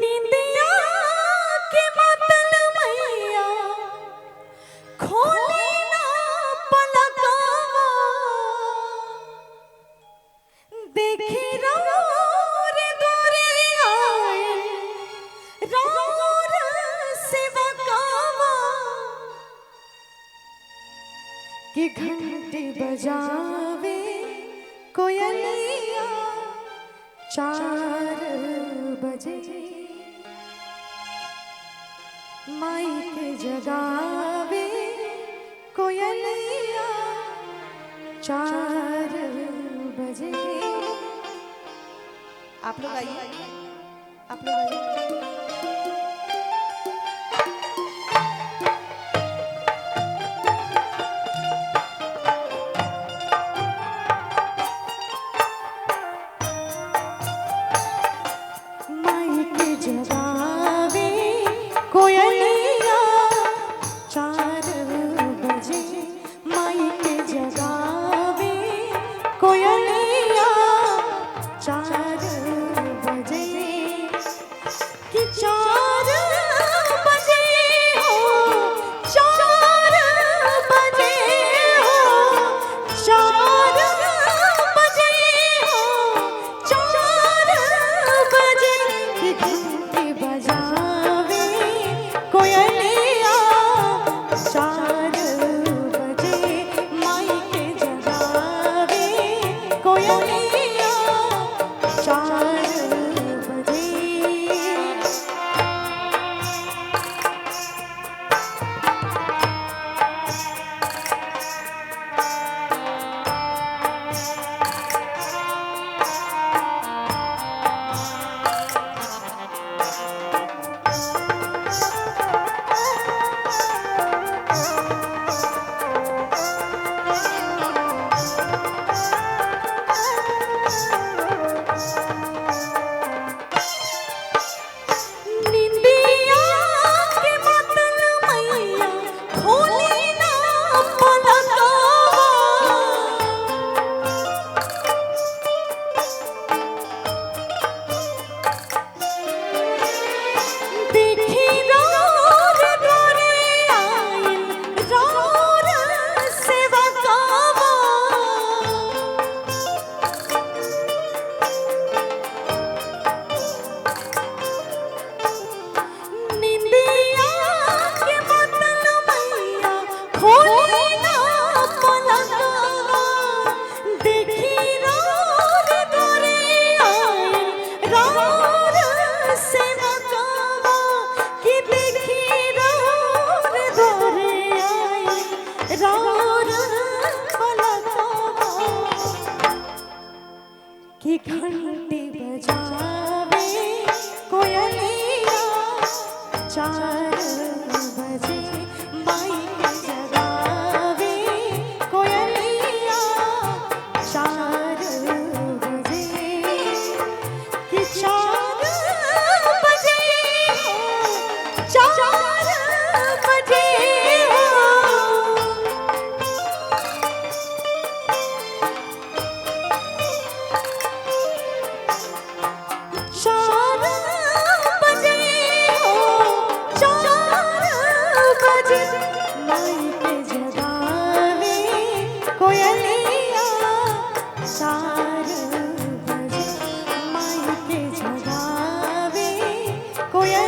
निंदिया के मतल मैया खोली ना पलकावा देखी रौर दूरे आए रौर सेवकावा कि घंटी बजावे कोयलिया 4 बजे माई के जगावे कोयलिया 4 बजे। आप लोग आइए, आप लोग आइए। जगावे कोयलिया 4 बजे माई के जगावे कोयलिया 4 बजे कि 4 बजे हो 4 बजे हो 4 बजे हो 4 बजे कि बजावे कोयलिया 4 बजे माई के जगावे कोयलिया 4 बजे। कि घंटी बजावे कोयलिया 4 बजे माई के जगावे कोयलिया 4 बजे कि 4 बजे हो 4 बजे हो 4 बजे हो 4 बजे माई के जगावे कोयलिया 4 बजे माई के जगावे कोयलिया